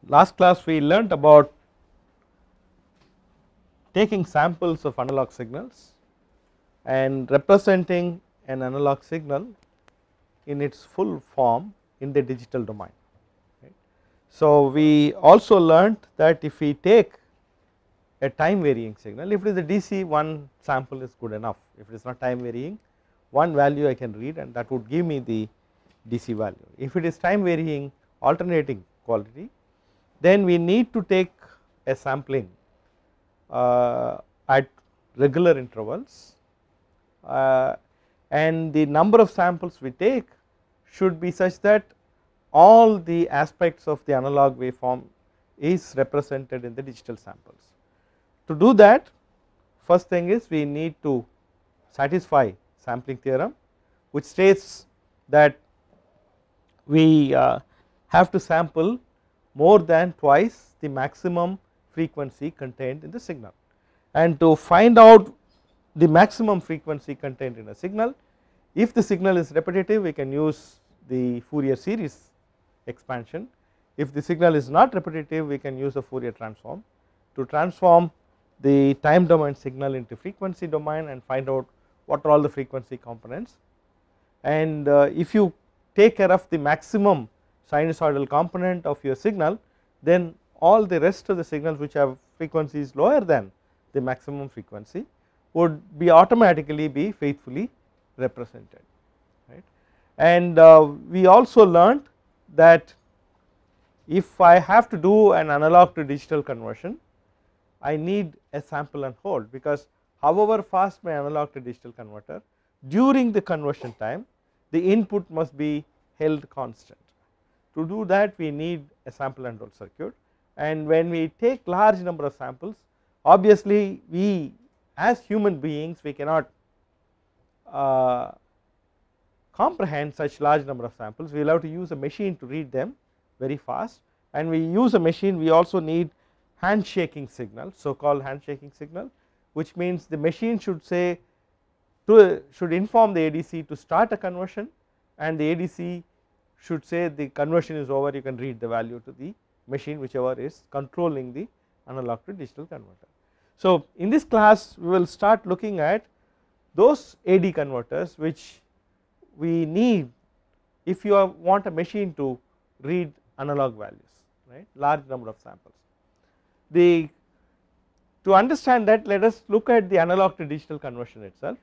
Last class we learnt about taking samples of analog signals and representing an analog signal in its full form in the digital domain, right. So we also learnt that if we take a time varying signal, if it is a DC, one sample is good enough. If it is not time varying, one value I can read and that would give me the DC value. If it is time varying alternating quality, then we need to take a sampling at regular intervals, and the number of samples we take should be such that all the aspects of the analog waveform is represented in the digital samples. To do that, first thing is we need to satisfy sampling theorem, which states that we have to sample more than twice the maximum frequency contained in the signal, and to find out the maximum frequency contained in a signal, if the signal is repetitive we can use the Fourier series expansion. If the signal is not repetitive we can use a Fourier transform to transform the time domain signal into frequency domain and find out what are all the frequency components. And if you take care of the maximum sinusoidal component of your signal, then all the rest of the signals which have frequencies lower than the maximum frequency would be automatically be faithfully represented, right. And we also learned that if I have to do an analog to digital conversion, I need a sample and hold, because however fast my analog to digital converter, during the conversion time the input must be held constant. To do that we need a sample and hold circuit, and when we take large number of samples, obviously we as human beings we cannot comprehend such large number of samples. We will have to use a machine to read them very fast, and we use a machine. We also need handshaking signal, so called handshaking signal, which means the machine should say should inform the ADC to start a conversion, and the ADC should say the conversion is over, you can read the value to the machine whichever is controlling the analog to digital converter. So in this class we will start looking at those AD converters which we need if you want a machine to read analog values, right, large number of samples. To understand that, let us look at the analog to digital conversion itself,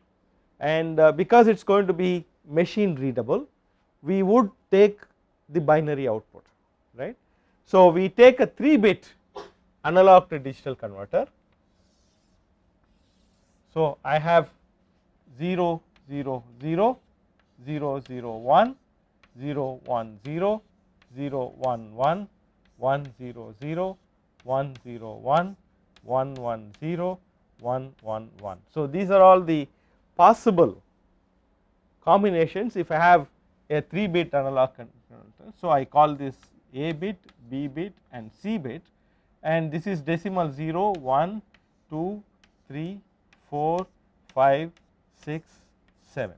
and because it is going to be machine readable, we would take the binary output, right. So we take a 3-bit analog to digital converter. So I have 0 0 0 0 0 1 0 1 0 0 1 1 1 0 0 1 0 1 1 1 0 1 1 1. So these are all the possible combinations if I have a 3-bit analog converter. So I call this A bit, B bit and C bit, and this is decimal 0 1 2 3 4 5 6 7.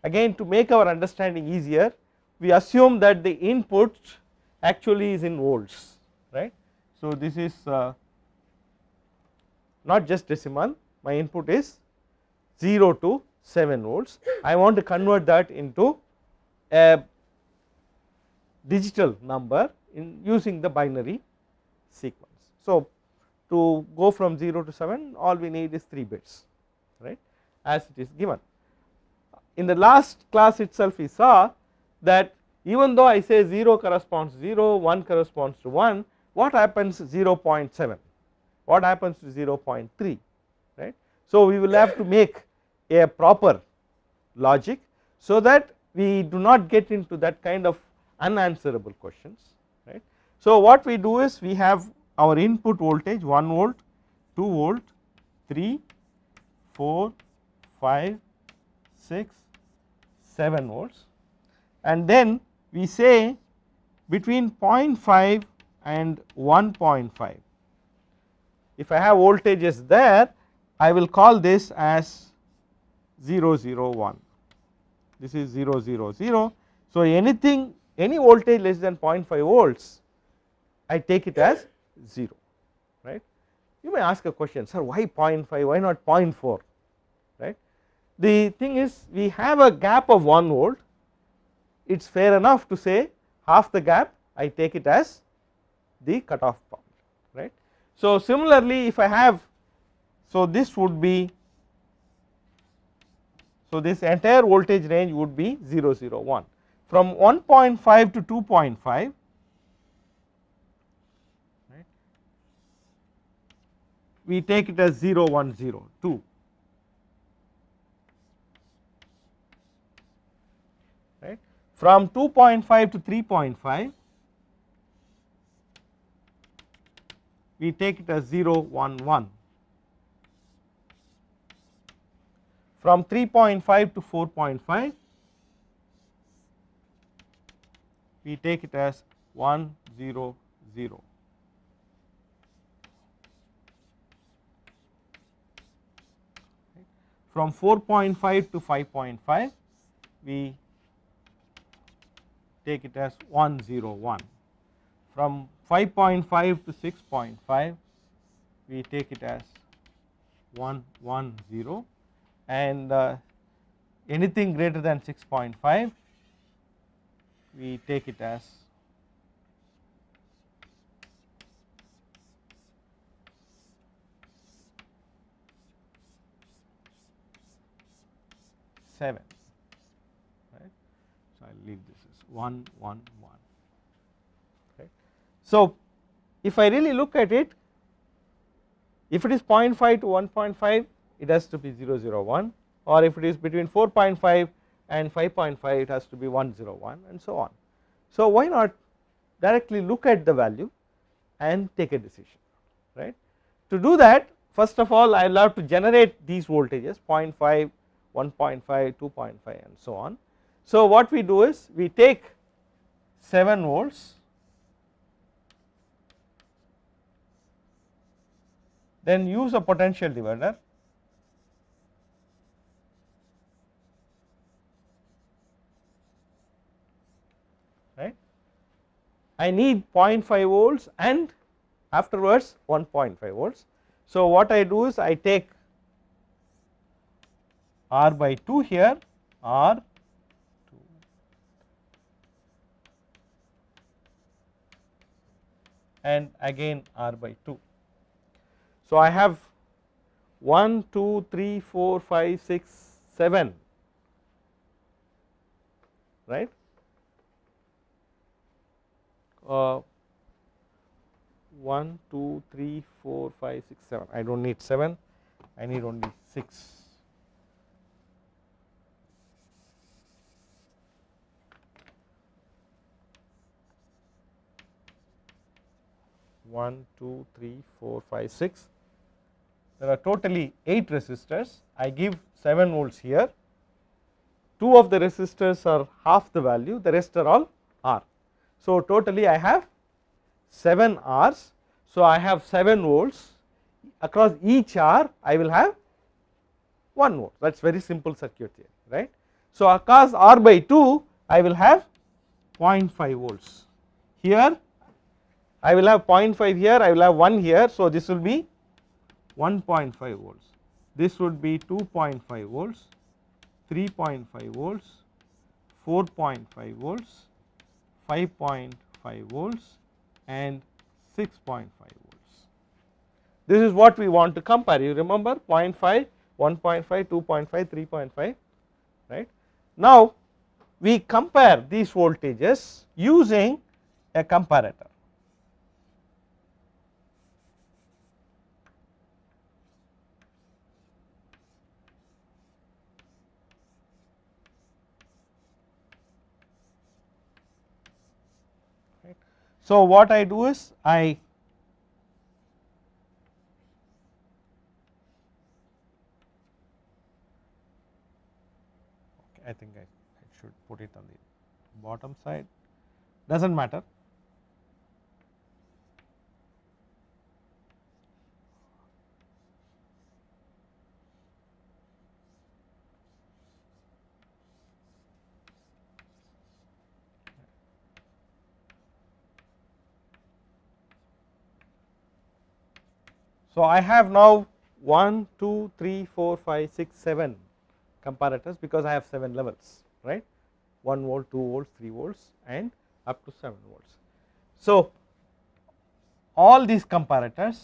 Again, to make our understanding easier, we assume that the input actually is in volts, right. So this is not just decimal, my input is 0 to 7 volts. I want to convert that into a digital number in using the binary sequence. So to go from 0 to 7, all we need is 3 bits, right, as it is given. In the last class itself we saw that even though I say 0 corresponds to 0, 1 corresponds to 1, what happens 0.7, what happens to 0.3, right. So we will have to make a proper logic so that we do not get into that kind of unanswerable questions, right. So what we do is we have our input voltage 1 volt, 2 volt, 3, 4, 5, 6, 7 volts, and then we say between 0.5 and 1.5. If I have voltages there, I will call this as 0 0 1. This is 0 0 0. So anything, any voltage less than 0.5 volts I take it as 0, right. You may ask a question, sir, why 0.5, why not 0.4, right. The thing is, we have a gap of 1 volt, it is fair enough to say half the gap I take it as the cutoff point, right. So similarly, if I have, so this would be, so this entire voltage range would be 0 0 1 from 1.5 to 2.5, right. We take it as 0 1 0 2, right. From 2.5 to 3.5, we take it as 0 1 1. From 3.5 to 4.5, we take it as 1 0 0. From 4.5 to 5.5, we take it as 1 0 1. From 5.5 to 6.5, we take it as 1 1 0, and anything greater than 6.5, we take it as 7, right. So I will leave this as 1 1 1, right. So if I really look at it, if it is 0.5 to 1.5, it has to be 0 0 1, or if it is between 4.5 and 5.5, it has to be 1 0 1, and so on. So why not directly look at the value and take a decision, right. To do that, first of all, I will have to generate these voltages 0.5, 1.5, 2.5, and so on. So what we do is, we take 7 volts, then use a potential divider, right. I need 0.5 volts and afterwards 1.5 volts. So what I do is, I take R by 2 here, R 2, and again R by 2. So I have 1 2 3 4 5 6 7, right. 1 2 3 4 5 6 7, I do not need 7, I need only 6. 1 2 3 4 5 6, there are totally 8 resistors. I give 7 volts here, 2 of the resistors are half the value, the rest are all R. So totally I have 7 R's. So I have 7 volts, across each R I will have 1 volt, that is very simple circuit here, right. So across R by 2 I will have 0.5 volts, here I will have 0.5 here, I will have 1 here. So this will be 1.5 volts, this would be 2.5 volts, 3.5 volts, 4.5 volts, 5.5 volts, and 6.5 volts. This is what we want to compare. You remember 0.5, 1.5, 2.5, 3.5, right. Now we compare these voltages using a comparator. So what I do is, I think I should put it on the bottom side, does not matter. So, I have now 1, 2, 3, 4, 5, 6, 7 comparators, because I have 7 levels, right, 1 volt, 2 volts, 3 volts and up to 7 volts. So, all these comparators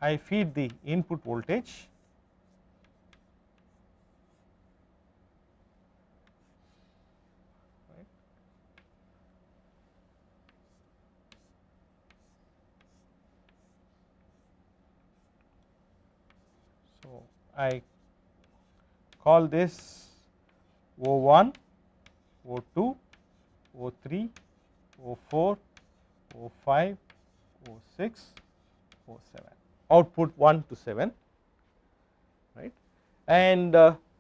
I feed the input voltage right. So, I call this O1, O2, O3, O4, O5, O6, O7, output 1 to 7, right, and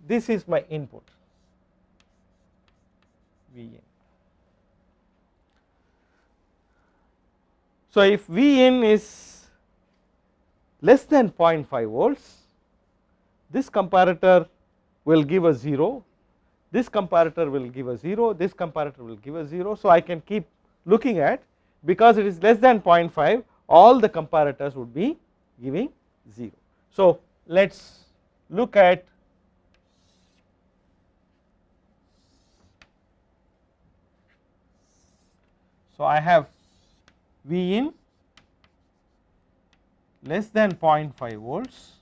this is my input V in. So, if V in is less than 0.5 volts, this comparator will give a 0, this comparator will give a 0, this comparator will give a 0. So, I can keep looking at, because it is less than 0.5, all the comparators would be giving 0. So, let us look at so I have V in less than 0.5 volts,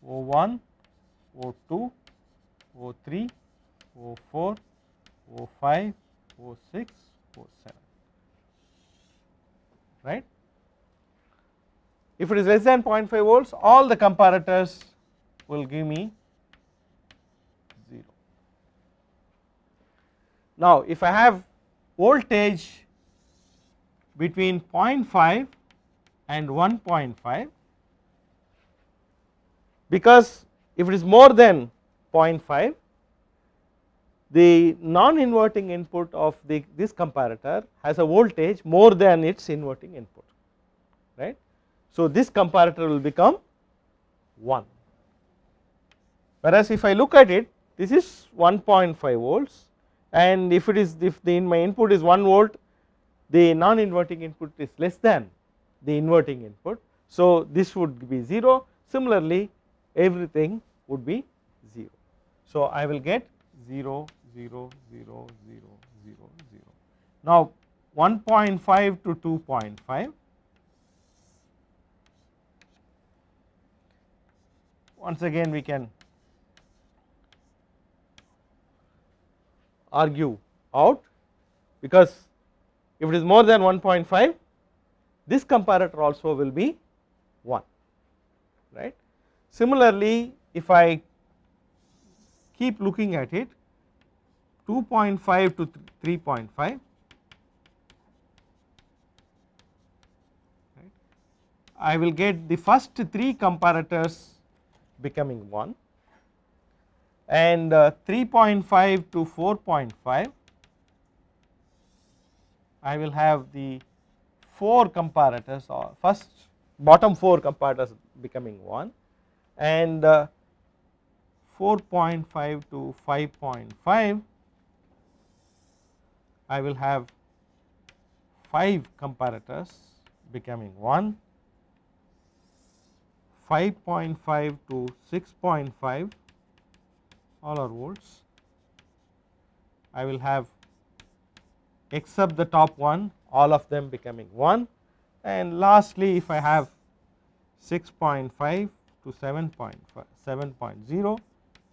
O1, O2, O3, O4, O5, O6, O7, right. If it is less than 0.5 volts, all the comparators will give me 0. Now, if I have voltage between 0.5 and 1.5, because if it is more than 0.5, the non-inverting input of this comparator has a voltage more than its inverting input, right. So, this comparator will become 1, whereas if I look at it, this is 1.5 volts, and if it is, if my input is 1 volt, the non-inverting input is less than the inverting input. So, this would be 0. Similarly, everything would be 0. So, I will get 0, 0, 0, 0, 0, 0. Now, 1.5 to 2.5, once again we can argue out, because if it is more than 1.5, this comparator also will be 1, right. Similarly, if I keep looking at it, 2.5 to 3.5, right, I will get the first 3 comparators becoming 1, and 3.5 to 4.5, I will have the 4 comparators, or first bottom 4 comparators becoming 1, and 4.5 to 5.5, I will have 5 comparators becoming 1, 5.5 to 6.5, all are volts. I will have, except the top one, all of them becoming 1, and lastly if I have 6.5 to 7.0,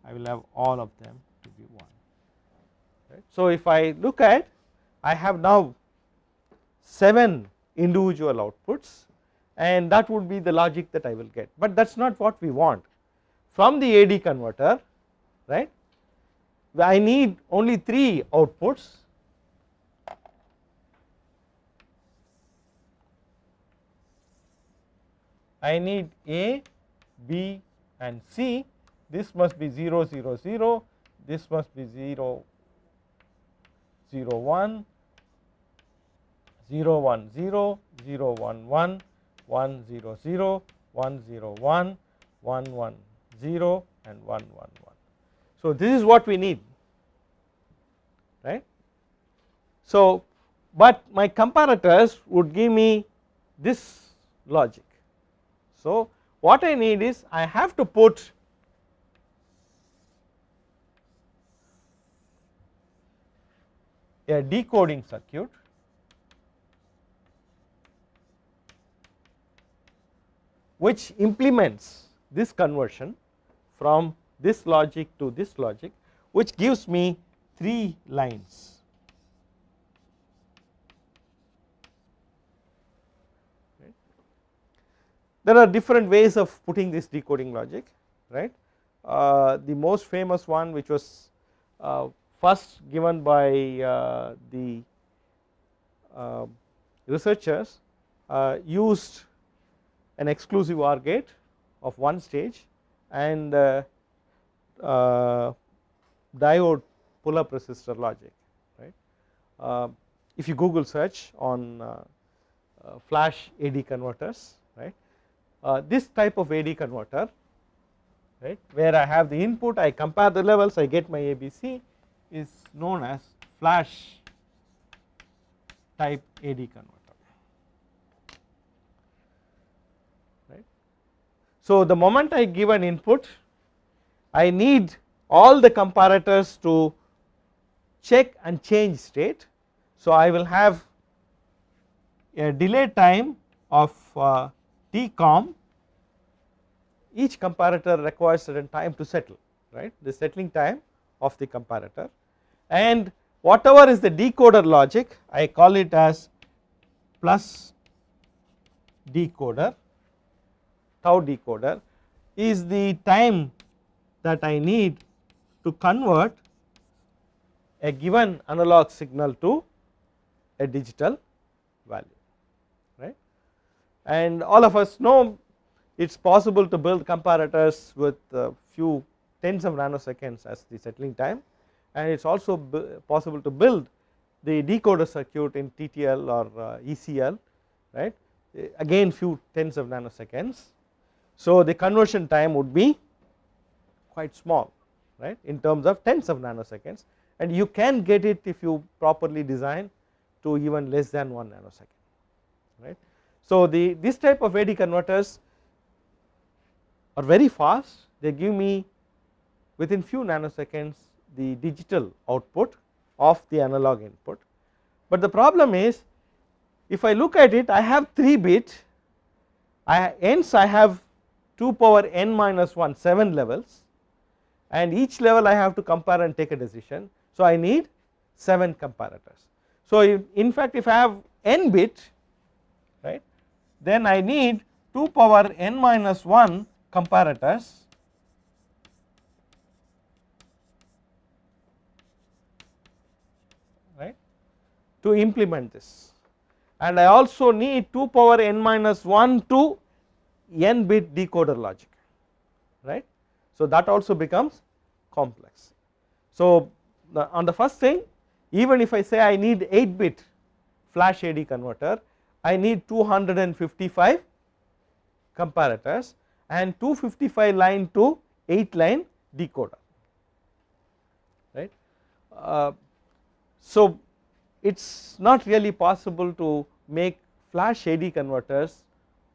I will have all of them to be 1. Right. So, if I look at, I have now 7 individual outputs, and that would be the logic that I will get, but that is not what we want. From the AD converter, right, I need only 3 outputs, I need A, B and C. This must be 0, 0, 0, this must be 0, 0 1, 0 1 0, 0 1 1, 1 0 0, 1 0 1, 1 1 0 and 1 1 1. So, this is what we need, right. So, but my comparators would give me this logic. So, what I need is I have to put a decoding circuit which implements this conversion from this logic to this logic, which gives me 3 lines. Right. There are different ways of putting this decoding logic, right. The most famous one, which was first given by the researchers, used an exclusive OR gate of one stage and diode pull up resistor logic, right. If you Google search on flash AD converters, right, this type of AD converter, right, where I have the input, I compare the levels, I get my ABC, is known as flash type AD converter. Right. So, the moment I give an input, I need all the comparators to check and change state. So, I will have a delay time of Tcom. Each comparator requires certain time to settle, right, the settling time of the comparator, and whatever is the decoder logic, I call it as plus decoder, tau decoder, is the time that I need to convert a given analog signal to a digital value, right. And all of us know it is possible to build comparators with few tens of nanoseconds as the settling time, and it is also possible to build the decoder circuit in TTL or ECL, right, again few tens of nanoseconds. So, the conversion time would be quite small, right, in terms of tens of nanoseconds, and you can get it if you properly design to even less than 1 nanosecond, right. So, this type of AD converters are very fast, they give me within few nanoseconds the digital output of the analog input. But the problem is, if I look at it, I have 3 bit, hence I have 2 power n minus 1 7 levels, and each level I have to compare and take a decision. So, I need 7 comparators. So, in fact, if I have n bit, right, then I need 2 power n minus 1 comparators, right, to implement this, and I also need 2 power n minus 1 to n bit decoder logic, right. So, that also becomes complex. So, on the first thing, even if I say I need 8 bit flash AD converter, I need 255 comparators and 255 line to 8 line decoder, right. So, it is not really possible to make flash AD converters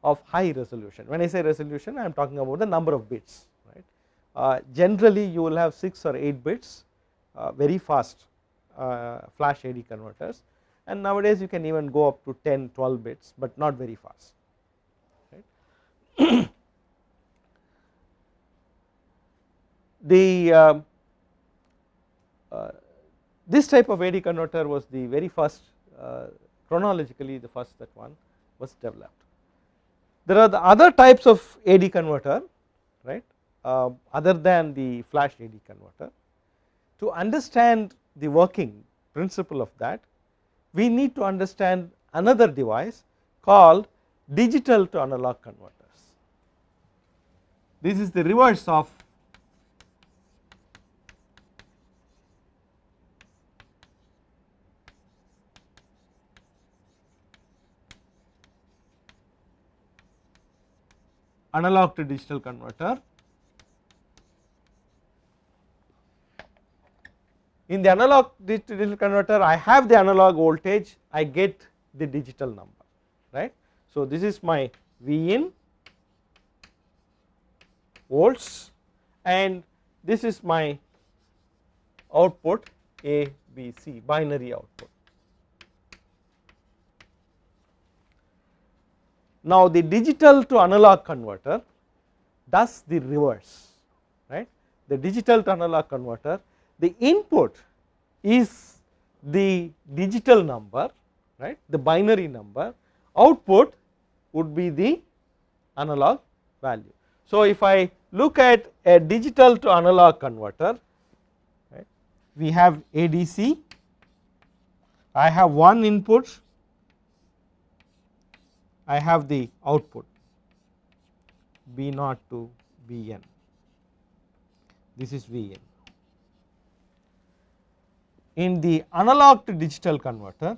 of high resolution. When I say resolution, I am talking about the number of bits, right. Generally you will have 6 or 8 bits, very fast flash AD converters, and nowadays you can even go up to 10 12 bits, but not very fast, right. The this type of AD converter was the very first, chronologically the first that one was developed. There are the other types of AD converter, right, other than the flash AD converter. To understand the working principle of that, we need to understand another device called digital to analog converters. This is the reverse of analog to digital converter. In the analog to digital converter, I have the analog voltage, I get the digital number, right. So, this is my V in volts and this is my output A, B, C, binary output. Now, the digital to analog converter does the reverse, right. The digital to analog converter, the input is the digital number, right, the binary number, output would be the analog value. So, if I look at a digital to analog converter, right, we have ADC, I have one input, I have the output B naught to Bn, this is Vn. In the analog to digital converter,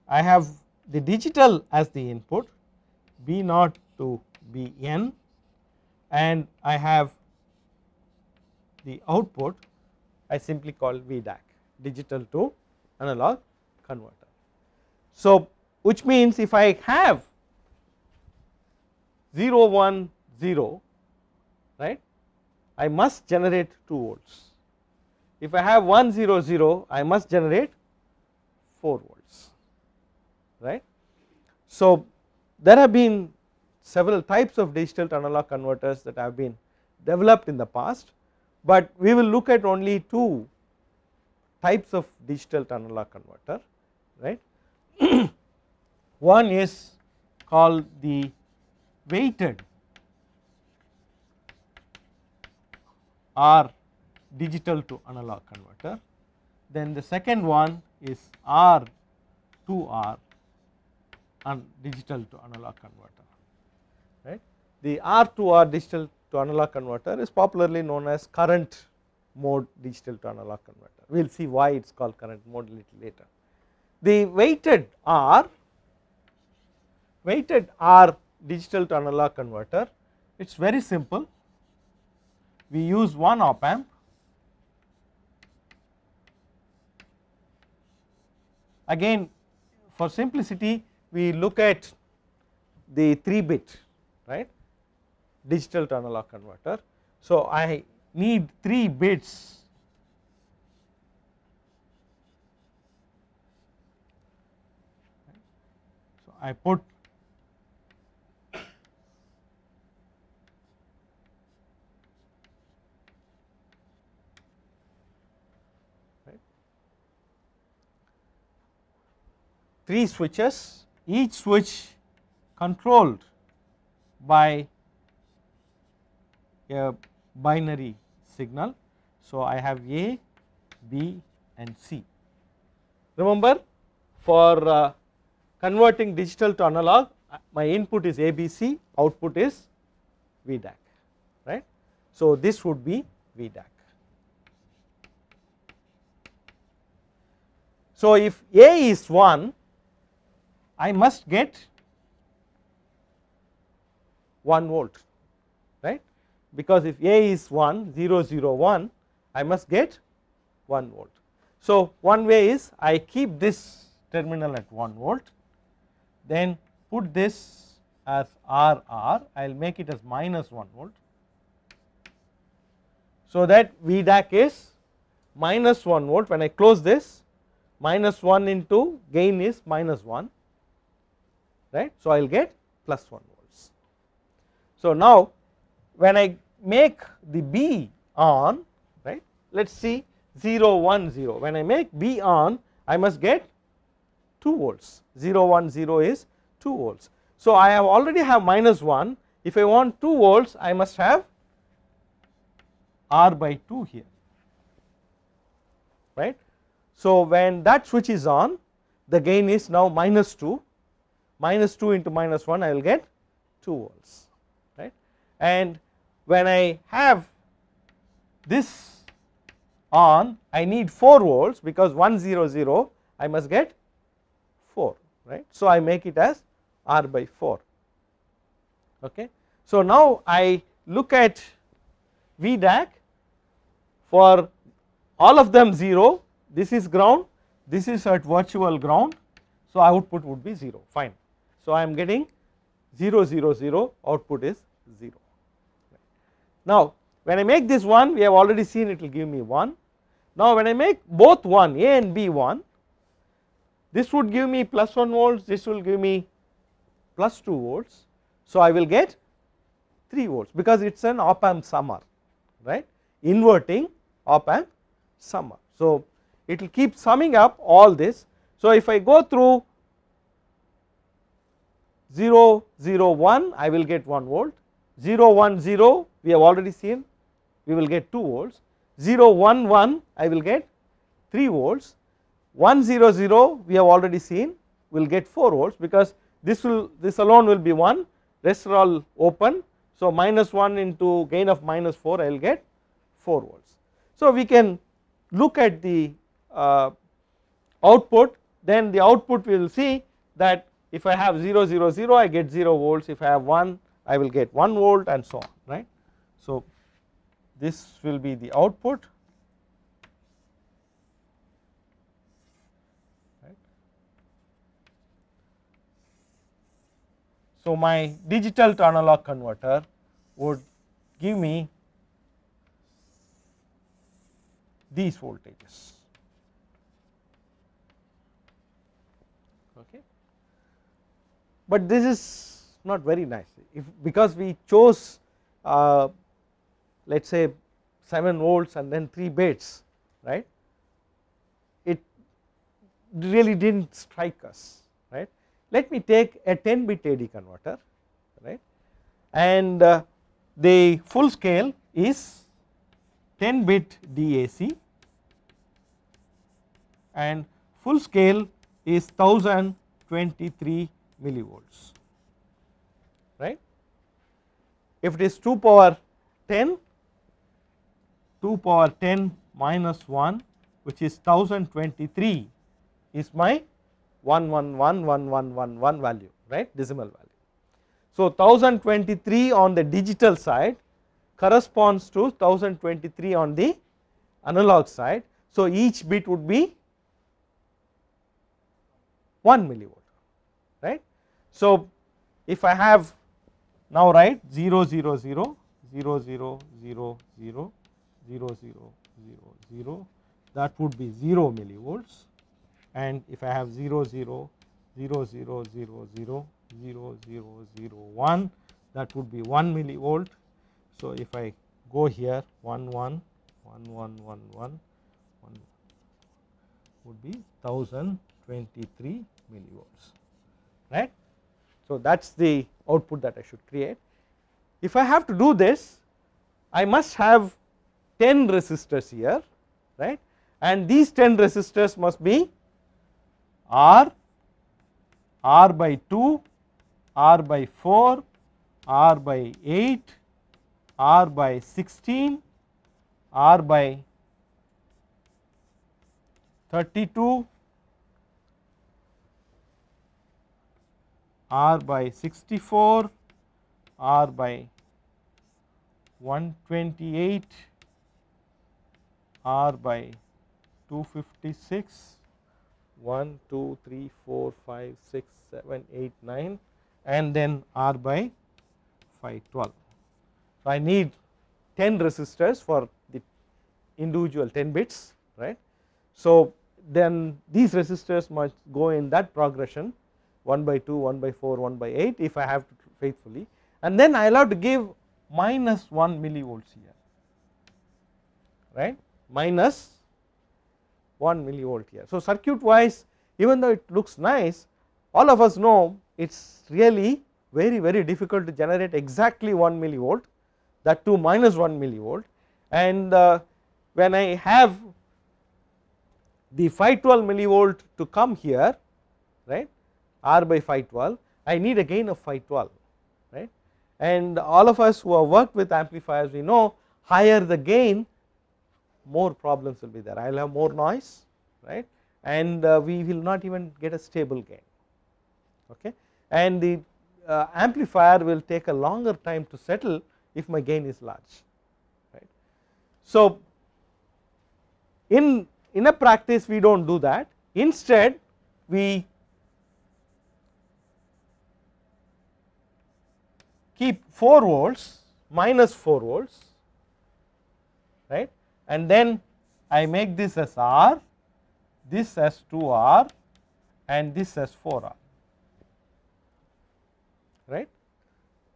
I have the digital as the input B naught to Bn and I have the output I simply call VDAC, digital to analog converter. So, which means if I have 0 1 0, right, I must generate 2 volts. If I have 1 0 0, I must generate 4 volts, right. So, there have been several types of digital to analog converters that have been developed in the past, but we will look at only 2 types of digital to analog converter, right. One is called the weighted or digital to analog converter, then the second one is R to R and digital to analog converter, right. The R to R digital to analog converter is popularly known as current mode digital to analog converter. We will see why it is called current mode a little later. The weighted R digital to analog converter, it is very simple. We use one op amp, again for simplicity we look at the 3-bit, right, digital to analog converter. So, I need 3 bits, so I put three switches, each switch controlled by a binary signal. So, I have A, B and C. Remember, for converting digital to analog, my input is ABC, output is VDAC, right. So, this would be VDAC. So, if A is 1, I must get 1 volt, right, because if A is 1 0 0 1, I must get 1 volt. So, one way is I keep this terminal at 1 volt, then put this as RR, I will make it as minus 1 volt. So, that VDAC is minus 1 volt. When I close this, minus 1 into gain is minus 1, right. So, I will get plus 1 volts. So, now when I make the B on, right, let us see 0 1 0, when I make B on I must get 2 volts, 0 1 0 is 2 volts. So, I have already have minus 1, if I want 2 volts I must have R by 2 here, right. So, when that switch is on, the gain is now minus 2, minus 2 into minus 1 I will get 2 volts, right. And when I have this on, I need 4 volts because 1 0 0 I must get 4, right. So, I make it as R by 4. Okay. So, now I look at VDAC for all of them 0, this is ground, this is at virtual ground. So, output would be 0, fine. So, I am getting 0 0 0, output is 0. Now, when I make this 1, we have already seen it will give me 1. Now, when I make both 1, A and B 1, this would give me plus 1 volts, this will give me plus 2 volts. So, I will get 3 volts because it is an op amp summer, right, inverting op amp summer. So, it will keep summing up all this. So, if I go through 0 0 1, I will get 1 volt, 0 1 0 we have already seen, we will get 2 volts, 0 1 1 I will get 3 volts, 1 0 0 we have already seen will get 4 volts because this alone will be 1, rest are all open. So, minus 1 into gain of minus 4 I will get 4 volts. So, we can look at the output, then the output we will see that if I have 0 0 0 I get 0 volts, if I have 1 I will get 1 volt and so on, right. So, this will be the output, right. So, my digital to analog converter would give me these voltages. Okay. But this is not very nice, if because we chose let us say 7 volts and then 3 bits, right, it really did not strike us, right. Let me take a 10 bit AD converter, right, and the full scale is 10 bit DAC and full scale is 1023 millivolts, right. If it is 2 power 10, 2 power 10 minus 1 which is 1023 is my 1111111 value, right, decimal value. So, 1023 on the digital side corresponds to 1023 on the analog side. So, each bit would be 1 millivolt, right. So, if I have now write 0 0 0 0 0 0 0 0 0 0 0, that would be 0 millivolts, and if I have 0 0 0 0 0 0 0 0 0 1, that would be 1 millivolt. So, if I go here 1 1 1 1 1 1 1 would be 1023 millivolts, right. So, that is the output that I should create. If I have to do this, I must have 10 resistors here, right, and these 10 resistors must be R, R by 2, R by 4, R by 8, R by 16, R by 32, R by 64, R by 128, R by 256, 1 2 3 4 5 6 7 8 9 and then R by 512. So, I need 10 resistors for the individual 10 bits, right. So, then these resistors must go in that progression 1 by 2, 1 by 4, 1 by 8 if I have to faithfully, and then I will have to give minus 1 millivolts here, right, minus 1 millivolt here. So, circuit wise, even though it looks nice, all of us know it is really very difficult to generate exactly 1 millivolt, that too minus 1 millivolt, and when I have the 512 millivolt to come here, right, R by 512, I need a gain of 512, right, and all of us who have worked with amplifiers, we know higher the gain, more problems will be there. I will have more noise, right, and we will not even get a stable gain, okay. And the amplifier will take a longer time to settle if my gain is large, right. So in a practice we do not do that, instead we keep 4 volts minus 4 volts, right, and then I make this as R, this as 2R and this as 4R, right.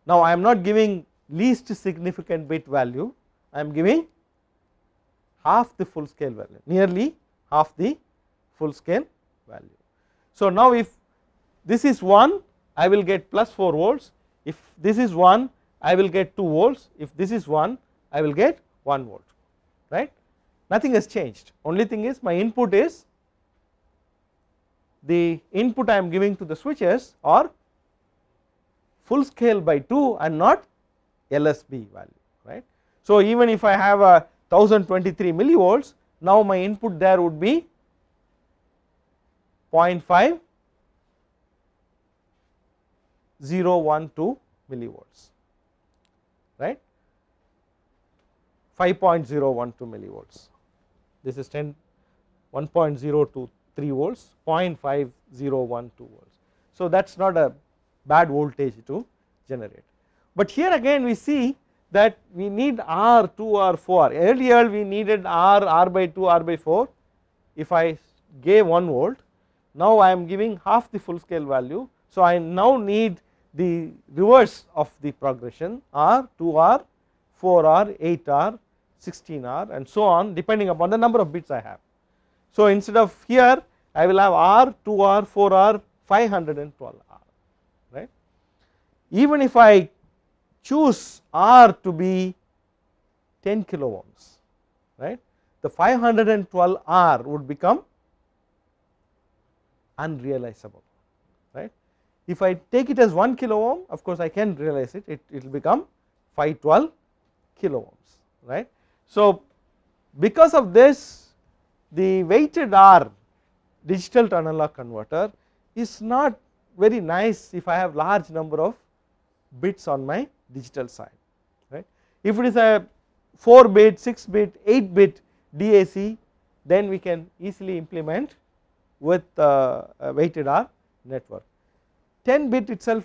Now I am not giving least significant bit value, I am giving half the full scale value, nearly half the full scale value. So now if this is 1, I will get plus 4 volts, if this is 1, I will get 2 volts, if this is 1, I will get 1 volt, right. Nothing has changed, only thing is my input is the input I am giving to the switches are full scale by 2 and not LSB value, right. So even if I have a 1023 millivolts, now my input there would be 0.5012 millivolts, right, 5.012 millivolts, this is 1.023 volts, 0.5012 volts. So that is not a bad voltage to generate. But here again we see that we need R, 2R, 4R. Earlier we needed R by 2, R by 4. If I gave 1 volt, now I am giving half the full scale value. So I now need the reverse of the progression, R, 2R, 4R, 8R, 16R and so on, depending upon the number of bits I have. So instead of here I will have R, 2R, 4R, 512R, right. Even if I choose R to be 10 kilo ohms, right, the 512R would become unrealizable, right. If I take it as 1 kilo ohm, of course I can realize it, it will become 512 kilo ohms, right. So because of this, the weighted R digital to analog converter is not very nice if I have large number of bits on my digital side, right. If it is a 4 bit, 6 bit, 8 bit DAC, then we can easily implement with a weighted R network. 10 bit itself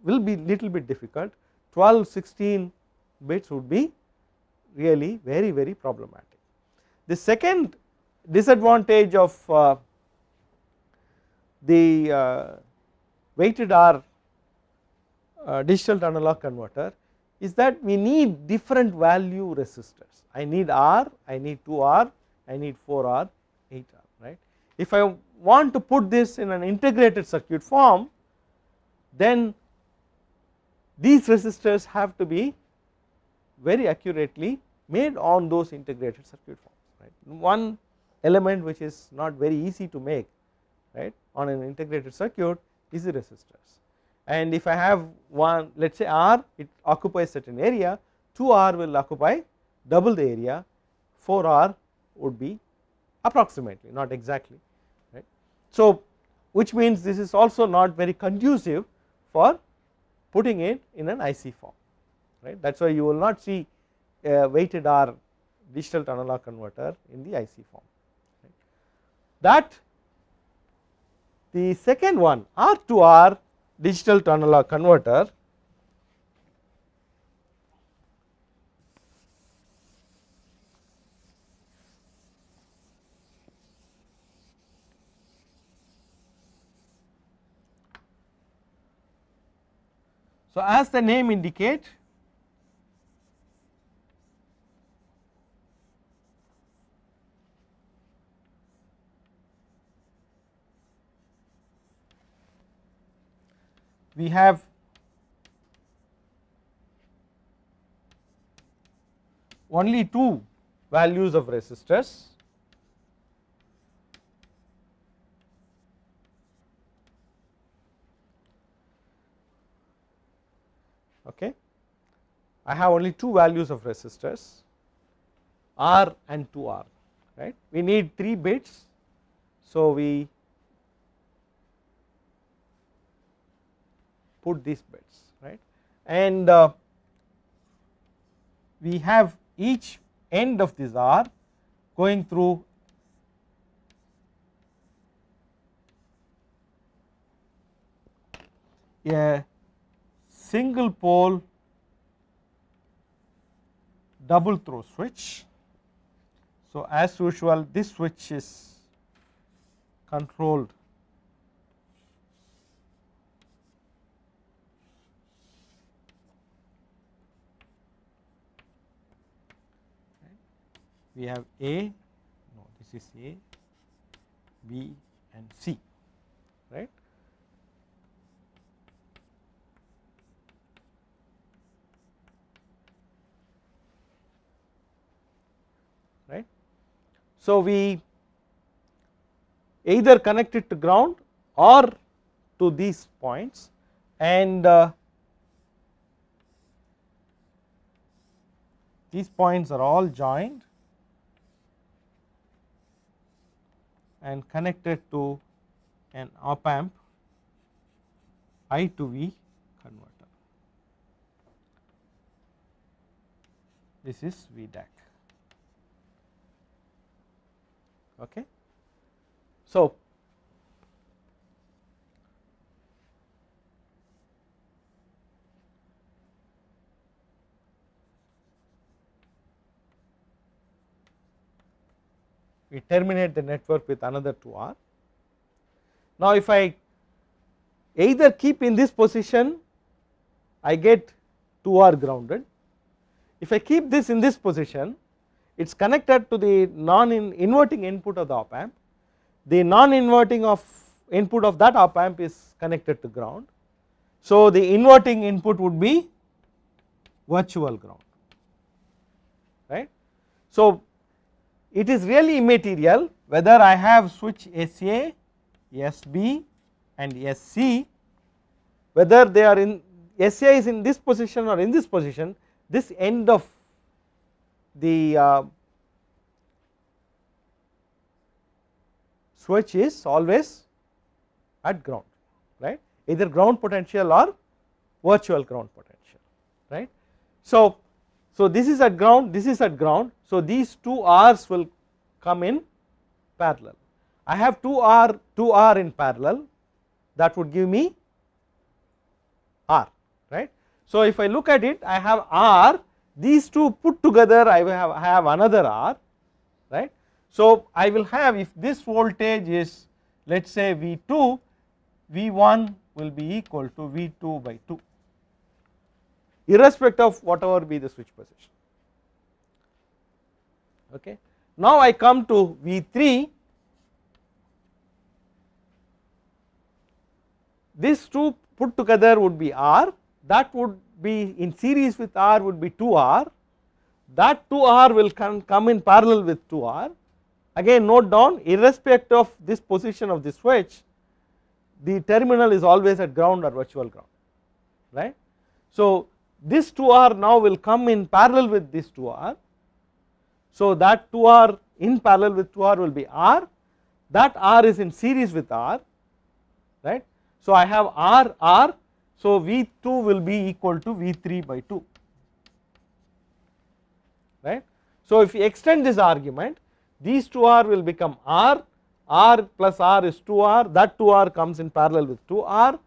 will be little bit difficult, 12, 16 bits would be really very problematic. The second disadvantage of the weighted R digital to analog converter is that we need different value resistors. I need R, I need 2R, I need 4R, 8R, right. If I want to put this in an integrated circuit form, then these resistors have to be very accurately made on those integrated circuit forms, right. One element which is not very easy to make, right, on an integrated circuit is the resistors. And if I have one, let us say R, it occupies certain area, 2R will occupy double the area, 4R would be approximately, not exactly, right. So which means this is also not very conducive for putting it in an IC form, right. That is why you will not see a weighted R digital to analog converter in the IC form, right. That the second one, R to R digital to analog converter, so as the name indicate, we have only two values of resistors, okay. I have only two values of resistors, R and 2R, right. We need 3 bits, so we put these bits, right, and we have each end of this R going through a single pole double throw switch. So, as usual this switch is controlled we have A, no, this is A, B and C, right. Right. So, we either connect it to ground or to these points, and these points are all joined and connected to an op amp I to V converter. This is VDAC. Okay. So, we terminate the network with another 2R. Now, if I either keep in this position, I get 2R grounded. If I keep this in this position, it is connected to the non-inverting input of the op amp. The non-inverting of input of that op amp is connected to ground. So, the inverting input would be virtual ground, right. So, it is really immaterial whether I have switch SA, SB and SC, whether they are in SA is in this position or in this position, this end of the switch is always at ground, right, either ground potential or virtual ground potential, right. So, this is at ground, this is at ground. So, these two R's will come in parallel. I have 2R in parallel, that would give me R, right. So, if I look at it, I have R, these two put together I have another R, right. So, I will have, if this voltage is let us say V2, V1 will be equal to V2 by 2, irrespective of whatever be the switch position. Okay. Now, I come to V3, these two put together would be R, that would be in series with R would be 2R, that 2R will come in parallel with 2R. Again note down, irrespective of this position of the switch, the terminal is always at ground or virtual ground, right. So, this 2R now will come in parallel with this 2R. So, that 2R in parallel with 2R will be R, that R is in series with R, right. So, I have R. So, V2 will be equal to V3 by 2, right. So, if you extend this argument, these 2R will become R plus R is 2R, that 2R comes in parallel with 2R,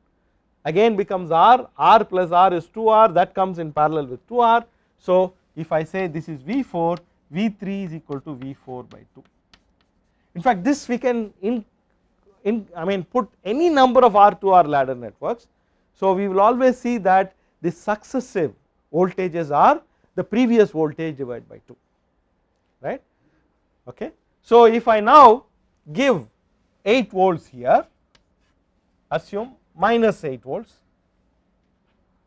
again becomes R plus R is 2R, that comes in parallel with 2R. So, if I say this is V4, V3 is equal to V4 by 2. In fact, this we can put any number of R2R ladder networks. So, we will always see that the successive voltages are the previous voltage divided by 2, right. Okay. So, if I now give 8 volts here, assume minus 8 volts,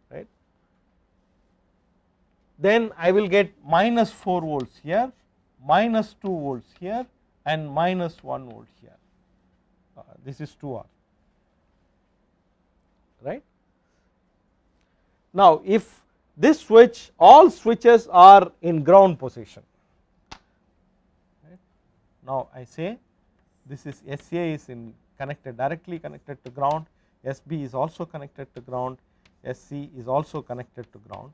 right, then I will get minus 4 volts here, minus 2 volts here and minus 1 volt here, this is 2R, right. Now, if this switch, all switches are in ground position, right. Now, I say this is SA is directly connected to ground, SB is also connected to ground, SC is also connected to ground,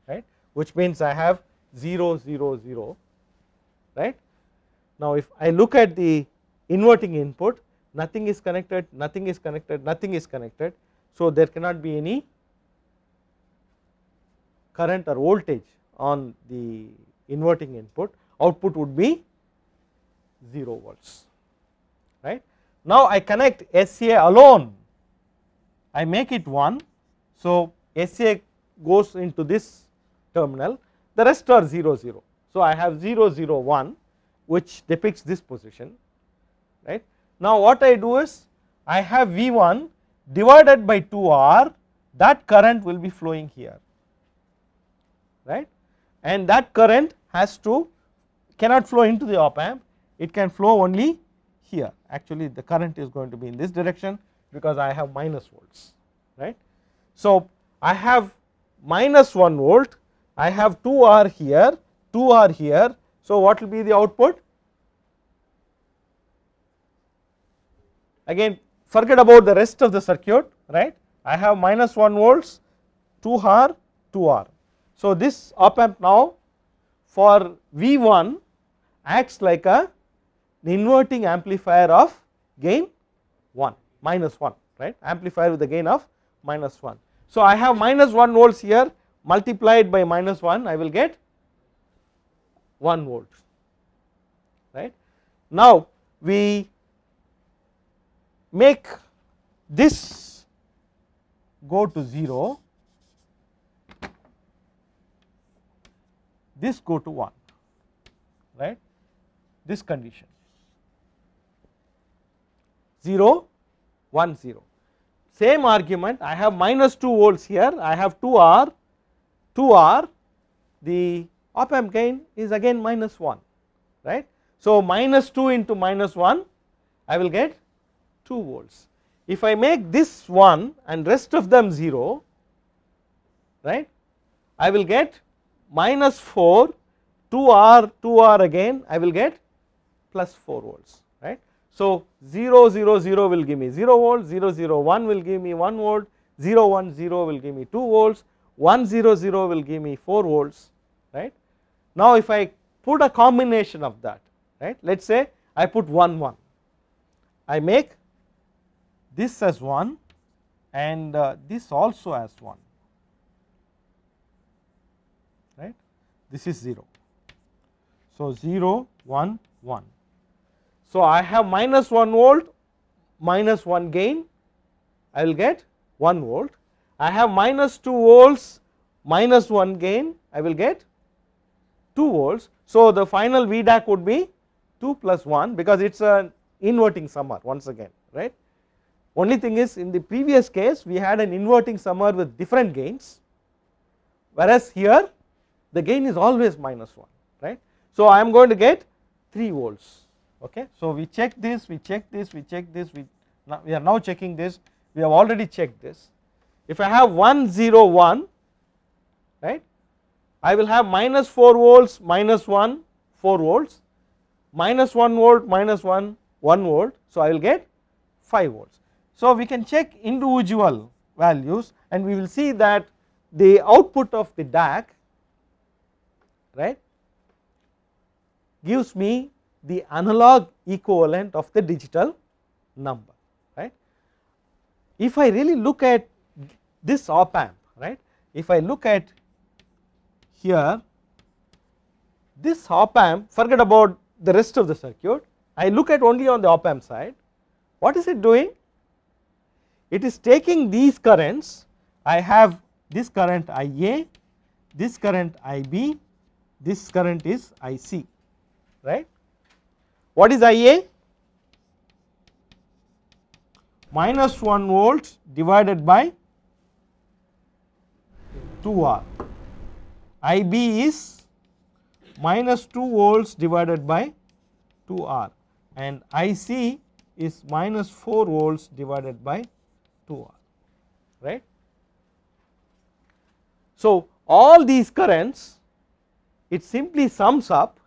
right, which means I have 0 0 0, right. Now if I look at the inverting input, nothing is connected, nothing is connected, nothing is connected. So there cannot be any current or voltage on the inverting input, output would be 0 volts, right. Now I connect SA alone, I make it 1, so SA goes into this terminal, the rest are 0 0. So I have 0 0 1 which depicts this position, right. Now what I do is I have V1 divided by 2R, that current will be flowing here, right, and that current has to cannot flow into the op amp, it can flow only here. Actually the current is going to be in this direction because I have minus volts, right. So I have minus 1 volt, I have 2R here, 2R here. So what will be the output? Again forget about the rest of the circuit, right. I have minus 1 volts, 2R, 2R. So this op amp now for V1 acts like a inverting amplifier of gain 1, minus 1, right, amplifier with the gain of minus 1. So I have minus 1 volts here, multiplied by minus 1, I will get 1 volt, right. Now we make this go to 0, this go to 1, right, this condition 0 1 0. Same argument, I have minus 2 volts here, I have 2R, 2R, the op amp gain is again minus 1, right. So minus 2 into minus 1, I will get 2 volts. If I make this 1 and rest of them 0, right, I will get minus 4, 2R, 2R again, I will get plus 4 volts, right. So 0 0 0 will give me 0 volts, 0 0 1 will give me 1 volt, 0 1 0 will give me 2 volts, 1 0 0 will give me 4 volts, right. Now if I put a combination of that, right, let us say I put 1 1, I make this as 1 and this also as 1, right, this is 0. So 0 1 1. So I have minus 1 volt, minus 1 gain, I will get 1 volt. I have minus 2 volts, minus 1 gain, I will get 2 volts. So the final VDAC would be 2 plus 1 because it is an inverting summer once again, right. Only thing is in the previous case we had an inverting summer with different gains, whereas here the gain is always minus 1, right. So I am going to get 3 volts. Okay, so we check this, we check this, we check this, we are now checking this, we have already checked this. If I have 1 0 1, right, I will have minus 4 volts, minus 1 4 volts, minus 1 volt, minus 1 1 volt, so I will get 5 volts. So we can check individual values and we will see that the output of the DAC, right, gives me the analog equivalent of the digital number, right. If I really look at this op amp, right, if I look at here this op amp, forget about the rest of the circuit, I look at only on the op amp side, what is it doing? It is taking these currents, I have this current IA, this current IB, this current is IC, right. What is IA? Minus 1 volts divided by 2R. IB is minus 2 volts divided by 2R and IC is minus 4 volts divided by 2R, right. So all these currents, it simply sums up,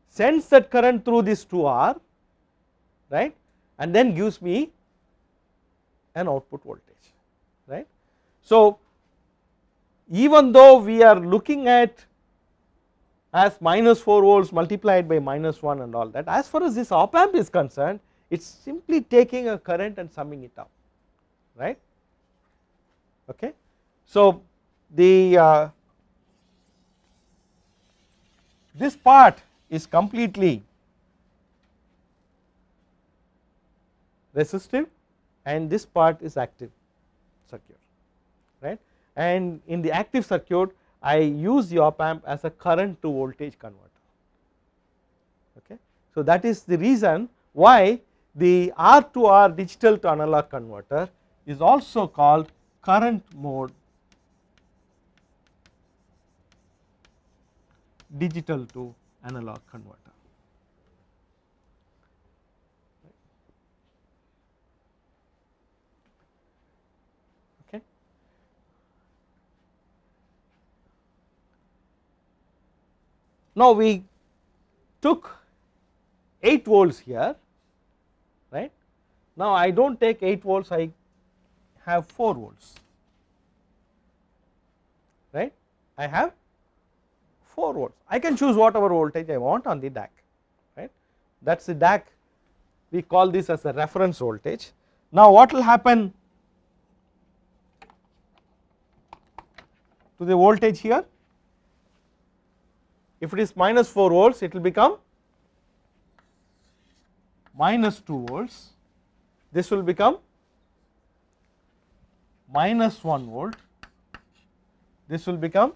sends that current through this 2R, right, and then gives me an output voltage, right. So, even though we are looking at as minus 4 volts multiplied by minus 1 and all that, as far as this op amp is concerned, it is simply taking a current and summing it up, right. Okay. So, the this part is completely resistive and this part is active circuit, right. And in the active circuit I use the op amp as a current to voltage converter. Okay. So, that is the reason why the R to R digital to analog converter is also called current mode digital to analog converter. Okay. Now, we took 8 volts here, right. Now, I do not take 8 volts, I have 4 volts, right. I have 4 volts. I can choose whatever voltage I want on the DAC, right. That is the DAC, we call this as a reference voltage. Now, what will happen to the voltage here? If it is minus 4 volts, it will become minus 2 volts, this will become minus 1 volt, this will become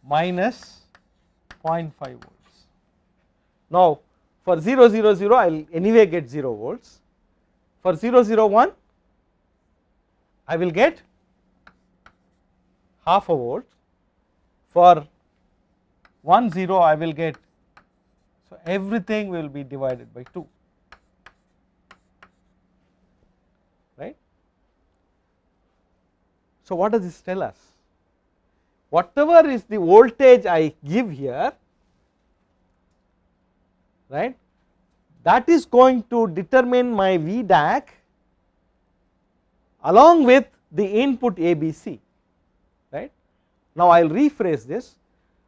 minus 0.5 volts. Now, for 0 0 0 I will anyway get 0 volts, for 0 0 1 I will get half a volt, for 1 0 I will get, so everything will be divided by 2, right. So, what does this tell us? Whatever is the voltage I give here, right, that is going to determine my VDAC along with the input ABC, right. Now, I will rephrase this,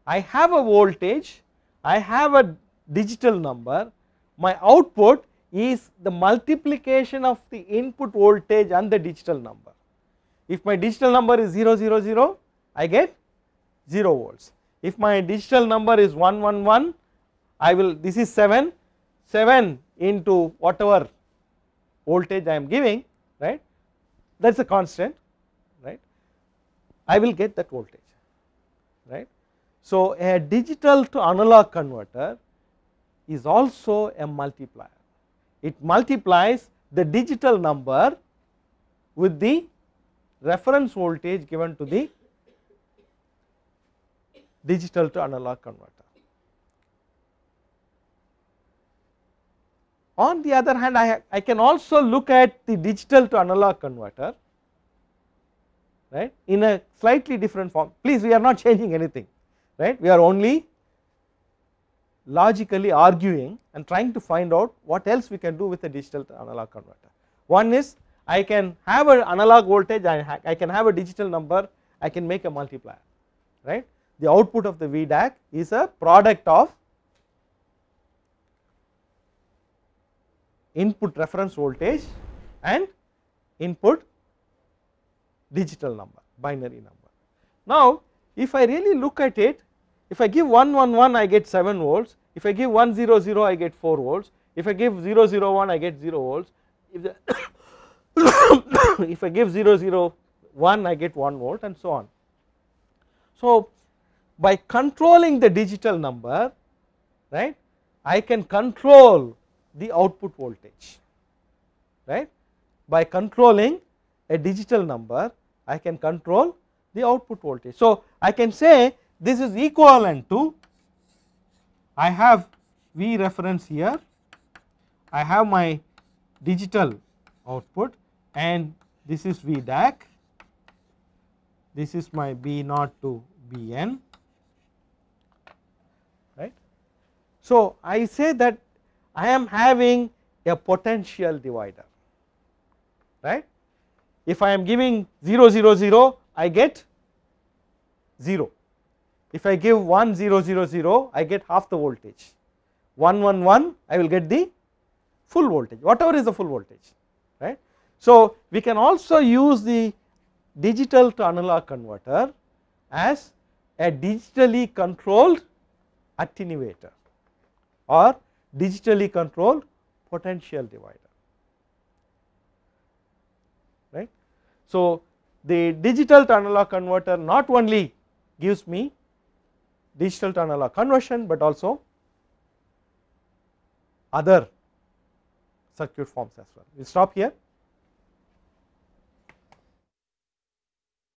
I have a voltage, I have a digital number, my output is the multiplication of the input voltage and the digital number. If my digital number is 0 0 0, I get 0 volts. If my digital number is 1 1 1, I will, this is 7 into whatever voltage I am giving, right, that is a constant, right, I will get that voltage, right. So, a digital to analog converter is also a multiplier, it multiplies the digital number with the reference voltage given to the digital to analog converter. On the other hand, I can also look at the digital to analog converter, right, in a slightly different form. Please, we are not changing anything, right, we are only logically arguing and trying to find out what else we can do with a digital to analog converter. One is I can have an analog voltage, I can have a digital number, I can make a multiplier, right. The output of the VDAC is a product of input reference voltage and input digital number, binary number. Now, if I really look at it, if I give 1 1 1 I get 7 volts, if I give 1 0 0 I get 4 volts, if I give 0 0 1 I get 0 volts, if I give 0 0 1 I get 1 volt and so on. So, by controlling the digital number, right, I can control the output voltage, right. By controlling a digital number I can control the output voltage. So, I can say this is equivalent to, I have V reference here, I have my digital output and this is VDAC, this is my B0 to Bn, right. So, I say that I am having a potential divider, right. if I am giving 0 0 0 I get 0, if I give 1 0 0 0 I get half the voltage, 1 1 1 I will get the full voltage, whatever is the full voltage, right. So, we can also use the digital to analog converter as a digitally controlled attenuator or digitally controlled potential divider, right. So, the digital to analog converter not only gives me digital to analog conversion, but also other circuit forms as well. We will stop here.